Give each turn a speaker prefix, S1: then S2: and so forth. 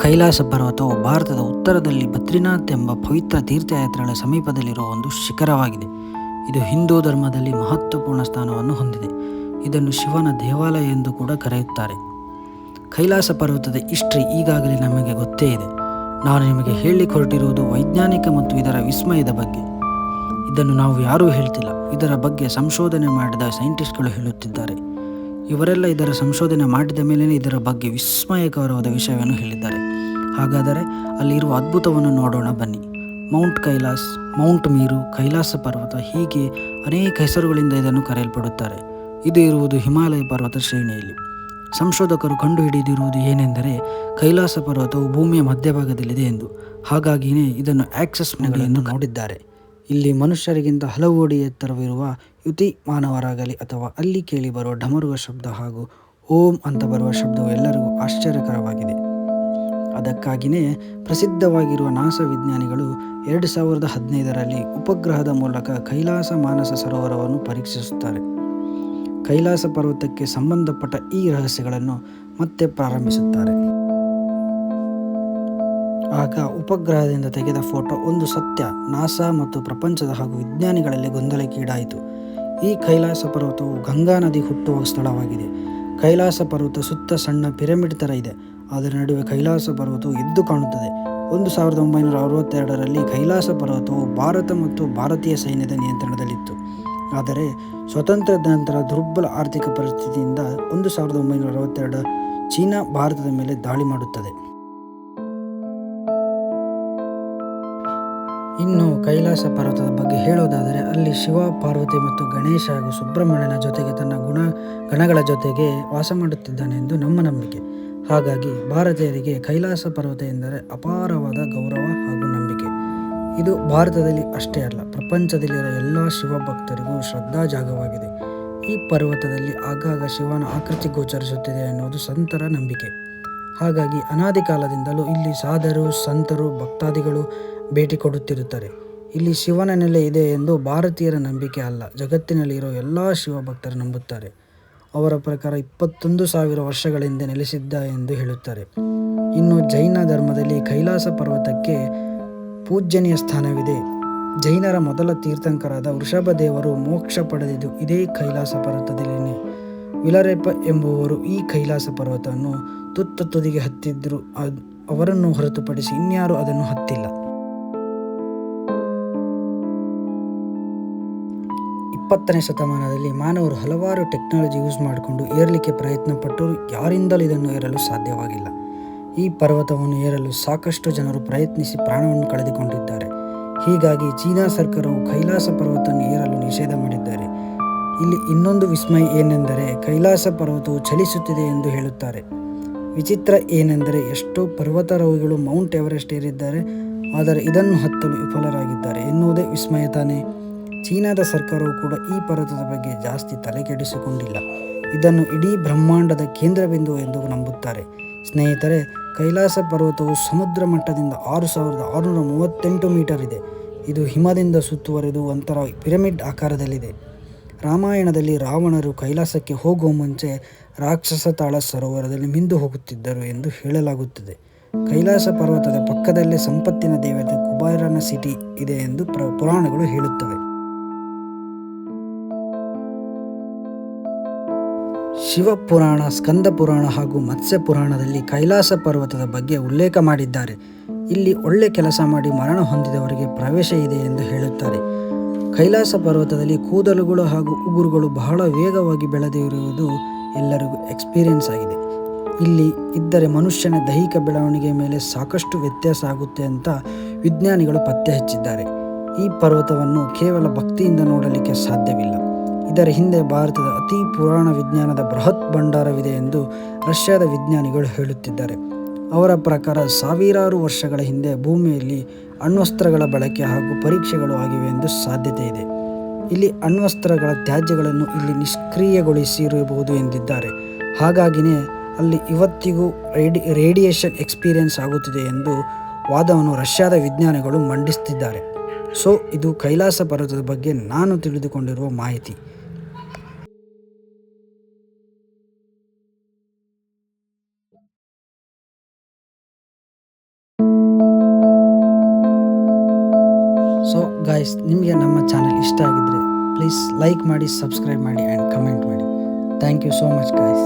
S1: ಕೈಲಾಸ ಪರ್ವತವು ಭಾರತದ ಉತ್ತರದಲ್ಲಿ ಬದ್ರಿನಾಥ್ ಎಂಬ ಪವಿತ್ರ ತೀರ್ಥಯಾತ್ರೆಗಳ ಸಮೀಪದಲ್ಲಿರುವ ಒಂದು ಶಿಖರವಾಗಿದೆ. ಇದು ಹಿಂದೂ ಧರ್ಮದಲ್ಲಿ ಮಹತ್ವಪೂರ್ಣ ಸ್ಥಾನವನ್ನು ಹೊಂದಿದೆ. ಇದನ್ನು ಶಿವನ ದೇವಾಲಯ ಎಂದು ಕೂಡ ಕರೆಯುತ್ತಾರೆ. ಕೈಲಾಸ ಪರ್ವತದ ಹಿಸ್ಟ್ರಿ ಈಗಾಗಲೇ ನಮಗೆ ಗೊತ್ತೇ ಇದೆ. ನಾನು ನಿಮಗೆ ಹೇಳಿಕೊಟ್ಟಿರುವುದು ವೈಜ್ಞಾನಿಕ ಮತ್ತು ಇದರ ವಿಸ್ಮಯದ ಬಗ್ಗೆ. ಇದನ್ನು ನಾವು ಯಾರೂ ಹೇಳ್ತಿಲ್ಲ, ಇದರ ಬಗ್ಗೆ ಸಂಶೋಧನೆ ಮಾಡಿದ ಸೈಂಟಿಸ್ಟ್ಗಳು ಹೇಳುತ್ತಿದ್ದಾರೆ. ಇವರೆಲ್ಲ ಇದರ ಸಂಶೋಧನೆ ಮಾಡಿದ ಮೇಲೆ ಇದರ ಬಗ್ಗೆ ವಿಸ್ಮಯಕರವಾದ ವಿಷಯವನ್ನು ಹೇಳಿದ್ದಾರೆ. ಹಾಗಾದರೆ ಅಲ್ಲಿರುವ ಅದ್ಭುತವನ್ನು ನೋಡೋಣ ಬನ್ನಿ. ಮೌಂಟ್ ಕೈಲಾಸ್, ಮೌಂಟ್ ಮೀರು, ಕೈಲಾಸ ಪರ್ವತ ಹೀಗೆ ಅನೇಕ ಹೆಸರುಗಳಿಂದ ಇದನ್ನು ಕರೆಯಲ್ಪಡುತ್ತಾರೆ. ಇದು ಇರುವುದು ಹಿಮಾಲಯ ಪರ್ವತ ಶ್ರೇಣಿಯಲ್ಲಿ. ಸಂಶೋಧಕರು ಕಂಡುಹಿಡಿದಿರುವುದು ಏನೆಂದರೆ ಕೈಲಾಸ ಪರ್ವತವು ಭೂಮಿಯ ಮಧ್ಯಭಾಗದಲ್ಲಿದೆ ಎಂದು. ಹಾಗಾಗಿಯೇ ಇದನ್ನು ಆಕ್ಸೆಸ್ ಎಂದು ನೋಡಿದ್ದಾರೆ. ಇಲ್ಲಿ ಮನುಷ್ಯರಿಗಿಂತ ಹಲವು ಅಡಿ ಎತ್ತರವಿರುವ ಯುತಿ ಮಾನವರಾಗಲಿ ಅಥವಾ ಅಲ್ಲಿ ಕೇಳಿ ಬರುವ ಢಮರುವ ಶಬ್ದ ಹಾಗೂ ಓಂ ಅಂತ ಬರುವ ಶಬ್ದವು ಎಲ್ಲರಿಗೂ ಆಶ್ಚರ್ಯಕರವಾಗಿದೆ. ಅದಕ್ಕಾಗಿಯೇ ಪ್ರಸಿದ್ಧವಾಗಿರುವ ನಾಸಾ ವಿಜ್ಞಾನಿಗಳು 2015ರಲ್ಲಿ ಉಪಗ್ರಹದ ಮೂಲಕ ಕೈಲಾಸ ಮಾನಸ ಸರೋವರವನ್ನು ಪರೀಕ್ಷಿಸುತ್ತಾರೆ. ಕೈಲಾಸ ಪರ್ವತಕ್ಕೆ ಸಂಬಂಧಪಟ್ಟ ಈ ರಹಸ್ಯಗಳನ್ನು ಮತ್ತೆ ಪ್ರಾರಂಭಿಸುತ್ತಾರೆ. ಆಗ ಉಪಗ್ರಹದಿಂದ ತೆಗೆದ ಫೋಟೋ ಒಂದು ಸತ್ಯ ನಾಸಾ ಮತ್ತು ಪ್ರಪಂಚದ ಹಾಗೂ ವಿಜ್ಞಾನಿಗಳಲ್ಲಿ ಗೊಂದಲಕ್ಕೀಡಾಯಿತು. ಈ ಕೈಲಾಸ ಪರ್ವತವು ಗಂಗಾ ನದಿ ಹುಟ್ಟುವ ಸ್ಥಳವಾಗಿದೆ. ಕೈಲಾಸ ಪರ್ವತ ಸುತ್ತ ಸಣ್ಣ ಪಿರಮಿಡ್ ಥರ ಇದೆ. ಅದರ ನಡುವೆ ಕೈಲಾಸ ಪರ್ವತವು ಎದ್ದು ಕಾಣುತ್ತದೆ. 1962ರಲ್ಲಿ ಕೈಲಾಸ ಪರ್ವತವು ಭಾರತ ಮತ್ತು ಭಾರತೀಯ ಸೈನ್ಯದ ನಿಯಂತ್ರಣದಲ್ಲಿತ್ತು. ಆದರೆ ಸ್ವಾತಂತ್ರ್ಯದ ನಂತರ ದುರ್ಬಲ ಆರ್ಥಿಕ ಪರಿಸ್ಥಿತಿಯಿಂದ 1962 ಚೀನಾ ಭಾರತದ ಮೇಲೆ ದಾಳಿ ಮಾಡುತ್ತದೆ. ಇನ್ನು ಕೈಲಾಸ ಪರ್ವತದ ಬಗ್ಗೆ ಹೇಳೋದಾದರೆ ಅಲ್ಲಿ ಶಿವ, ಪಾರ್ವತಿ ಮತ್ತು ಗಣೇಶ ಹಾಗೂ ಸುಬ್ರಹ್ಮಣ್ಯನ ಜೊತೆಗೆ ತನ್ನ ಗಣಗಳ ಜೊತೆಗೆ ವಾಸ ಮಾಡುತ್ತಿದ್ದಾನೆ ಎಂದು ನಮ್ಮ ನಂಬಿಕೆ. ಹಾಗಾಗಿ ಭಾರತೀಯರಿಗೆ ಕೈಲಾಸ ಪರ್ವತ ಎಂದರೆ ಅಪಾರವಾದ ಗೌರವ ಹಾಗೂ ನಂಬಿಕೆ. ಇದು ಭಾರತದಲ್ಲಿ ಅಷ್ಟೇ ಅಲ್ಲ, ಪ್ರಪಂಚದಲ್ಲಿರುವ ಎಲ್ಲ ಶಿವ ಭಕ್ತರಿಗೂ ಶ್ರದ್ಧಾ ಜಾಗವಾಗಿದೆ. ಈ ಪರ್ವತದಲ್ಲಿ ಆಗಾಗ ಶಿವನ ಆಕೃತಿ ಗೋಚರಿಸುತ್ತಿದೆ ಎನ್ನುವುದು ಸಂತರ ನಂಬಿಕೆ. ಹಾಗಾಗಿ ಅನಾದಿ ಕಾಲದಿಂದಲೂ ಇಲ್ಲಿ ಸಾಧರು, ಸಂತರು, ಭಕ್ತಾದಿಗಳು ಭೇಟಿ ಕೊಡುತ್ತಿರುತ್ತಾರೆ. ಇಲ್ಲಿ ಶಿವನ ನೆಲೆ ಇದೆ ಎಂದು ಭಾರತೀಯರ ನಂಬಿಕೆ ಅಲ್ಲ, ಜಗತ್ತಿನಲ್ಲಿರೋ ಎಲ್ಲ ಶಿವ ಭಕ್ತರು ನಂಬುತ್ತಾರೆ. ಅವರ ಪ್ರಕಾರ 21,000 ವರ್ಷಗಳ ಹಿಂದೆ ನೆಲೆಸಿದ್ದ ಎಂದು ಹೇಳುತ್ತಾರೆ. ಇನ್ನು ಜೈನ ಧರ್ಮದಲ್ಲಿ ಕೈಲಾಸ ಪರ್ವತಕ್ಕೆ ಪೂಜ್ಯನೀಯ ಸ್ಥಾನವಿದೆ. ಜೈನರ ಮೊದಲ ತೀರ್ಥಂಕರಾದ ವೃಷಭ ದೇವರು ಮೋಕ್ಷ ಪಡೆದಿದ್ದು ಇದೇ ಕೈಲಾಸ ಪರ್ವತದಲ್ಲಿನೇ. ವಿಲರೇಪ ಎಂಬುವರು ಈ ಕೈಲಾಸ ಪರ್ವತವನ್ನು ತುದಿಗೆ ಹತ್ತಿದ್ರು. ಅವರನ್ನು ಹೊರತುಪಡಿಸಿ ಇನ್ಯಾರೂ ಅದನ್ನು ಹತ್ತಿಲ್ಲ. 20ನೇ ಶತಮಾನದಲ್ಲಿ ಮಾನವರು ಹಲವಾರು ಟೆಕ್ನಾಲಜಿ ಯೂಸ್ ಮಾಡಿಕೊಂಡು ಏರಲಿಕ್ಕೆ ಪ್ರಯತ್ನ ಪಟ್ಟರು. ಯಾರಿಂದಲೂ ಇದನ್ನು ಏರಲು ಸಾಧ್ಯವಾಗಿಲ್ಲ. ಈ ಪರ್ವತವನ್ನು ಏರಲು ಸಾಕಷ್ಟು ಜನರು ಪ್ರಯತ್ನಿಸಿ ಪ್ರಾಣವನ್ನು ಕಳೆದುಕೊಂಡಿದ್ದಾರೆ. ಹೀಗಾಗಿ ಚೀನಾ ಸರ್ಕಾರವು ಕೈಲಾಸ ಪರ್ವತವನ್ನು ಏರಲು ನಿಷೇಧ ಮಾಡಿದ್ದಾರೆ. ಇಲ್ಲಿ ಇನ್ನೊಂದು ವಿಸ್ಮಯ ಏನೆಂದರೆ ಕೈಲಾಸ ಪರ್ವತವು ಚಲಿಸುತ್ತಿದೆ ಎಂದು ಹೇಳುತ್ತಾರೆ. ವಿಚಿತ್ರ ಏನೆಂದರೆ ಎಷ್ಟೋ ಪರ್ವತಾರೋಹಿಗಳು ಮೌಂಟ್ ಎವರೆಸ್ಟ್ ಏರಿದ್ದಾರೆ, ಆದರೆ ಇದನ್ನು ಹತ್ತಲು ವಿಫಲರಾಗಿದ್ದಾರೆ ಎನ್ನುವುದೇ ವಿಸ್ಮಯ ತಾನೇ. ಚೀನಾದ ಸರ್ಕಾರವು ಕೂಡ ಈ ಪರ್ವತದ ಬಗ್ಗೆ ಜಾಸ್ತಿ ತಲೆಕೆಡಿಸಿಕೊಂಡಿಲ್ಲ. ಇದನ್ನು ಇಡೀ ಬ್ರಹ್ಮಾಂಡದ ಕೇಂದ್ರಬಿಂದು ಎಂದು ನಂಬುತ್ತಾರೆ. ಸ್ನೇಹಿತರೆ, ಕೈಲಾಸ ಪರ್ವತವು ಸಮುದ್ರ ಮಟ್ಟದಿಂದ 6,638 ಮೀಟರ್ ಇದೆ. ಇದು ಹಿಮದಿಂದ ಸುತ್ತುವರಿದು ಒಂಥರ ಪಿರಮಿಡ್ ಆಕಾರದಲ್ಲಿದೆ. ರಾಮಾಯಣದಲ್ಲಿ ರಾವಣರು ಕೈಲಾಸಕ್ಕೆ ಹೋಗುವ ಮುಂಚೆ ರಾಕ್ಷಸ ತಾಳ ಸರೋವರದಲ್ಲಿ ಮಿಂದು ಹೋಗುತ್ತಿದ್ದರು ಎಂದು ಹೇಳಲಾಗುತ್ತದೆ. ಕೈಲಾಸ ಪರ್ವತದ ಪಕ್ಕದಲ್ಲೇ ಸಂಪತ್ತಿನ ದೇವತೆ ಕುಬೇರನ ಸಿಟಿ ಇದೆ ಎಂದು ಪುರಾಣಗಳು ಹೇಳುತ್ತವೆ. ಶಿವಪುರಾಣ, ಸ್ಕಂದ ಪುರಾಣ ಹಾಗೂ ಮತ್ಸ್ಯ ಪುರಾಣದಲ್ಲಿ ಕೈಲಾಸ ಪರ್ವತದ ಬಗ್ಗೆ ಉಲ್ಲೇಖ ಮಾಡಿದ್ದಾರೆ. ಇಲ್ಲಿ ಒಳ್ಳೆ ಕೆಲಸ ಮಾಡಿ ಮರಣ ಹೊಂದಿದವರಿಗೆ ಪ್ರವೇಶ ಇದೆ ಎಂದು ಹೇಳುತ್ತಾರೆ. ಕೈಲಾಸ ಪರ್ವತದಲ್ಲಿ ಕೂದಲುಗಳು ಹಾಗೂ ಉಗುರುಗಳು ಬಹಳ ವೇಗವಾಗಿ ಬೆಳೆದಿರುವುದು ಎಲ್ಲರಿಗೂ ಎಕ್ಸ್ಪೀರಿಯನ್ಸ್ ಆಗಿದೆ. ಇಲ್ಲಿ ಇದ್ದರೆ ಮನುಷ್ಯನ ದೈಹಿಕ ಬೆಳವಣಿಗೆ ಮೇಲೆ ಸಾಕಷ್ಟು ವ್ಯತ್ಯಾಸ ಆಗುತ್ತೆ ಅಂತ ವಿಜ್ಞಾನಿಗಳು ಪತ್ತೆ ಹಚ್ಚಿದ್ದಾರೆ. ಈ ಪರ್ವತವನ್ನು ಕೇವಲ ಭಕ್ತಿಯಿಂದ ನೋಡಲಿಕ್ಕೆ ಸಾಧ್ಯವಿಲ್ಲ. ಇದರ ಹಿಂದೆ ಭಾರತದ ಅತಿ ಪುರಾಣ ವಿಜ್ಞಾನದ ಬೃಹತ್ ಭಂಡಾರವಿದೆ ಎಂದು ರಷ್ಯಾದ ವಿಜ್ಞಾನಿಗಳು ಹೇಳುತ್ತಿದ್ದಾರೆ. ಅವರ ಪ್ರಕಾರ ಸಾವಿರಾರು ವರ್ಷಗಳ ಹಿಂದೆ ಭೂಮಿಯಲ್ಲಿ ಅಣ್ವಸ್ತ್ರಗಳ ಬಳಕೆ ಹಾಗೂ ಪರೀಕ್ಷೆಗಳು ಆಗಿವೆ ಎಂದು ಸಾಧ್ಯತೆ ಇದೆ. ಇಲ್ಲಿ ಅಣ್ವಸ್ತ್ರಗಳ ತ್ಯಾಜ್ಯಗಳನ್ನು ಇಲ್ಲಿ ನಿಷ್ಕ್ರಿಯಗೊಳಿಸಿರಬಹುದು ಎಂದಿದ್ದಾರೆ. ಹಾಗಾಗಿಯೇ ಅಲ್ಲಿ ಇವತ್ತಿಗೂ ರೇಡಿಯೇಷನ್ ಎಕ್ಸ್ಪೀರಿಯನ್ಸ್ ಆಗುತ್ತಿದೆ ಎಂದು ವಾದವನ್ನು ರಷ್ಯಾದ ವಿಜ್ಞಾನಿಗಳು ಮಂಡಿಸುತ್ತಿದ್ದಾರೆ. ಇದು ಕೈಲಾಸ ಪರ್ವತದ ಬಗ್ಗೆ ನಾನು ತಿಳಿದುಕೊಂಡಿರುವ ಮಾಹಿತಿ. ಸೊ ಗಾಯ್ಸ್, ನಿಮಗೆ ನಮ್ಮ ಚಾನಲ್ ಇಷ್ಟ ಆಗಿದ್ದರೆ ಪ್ಲೀಸ್ ಲೈಕ್ ಮಾಡಿ, ಸಬ್ಸ್ಕ್ರೈಬ್ ಮಾಡಿ ಆ್ಯಂಡ್ ಕಮೆಂಟ್ ಮಾಡಿ. Thank you so much guys.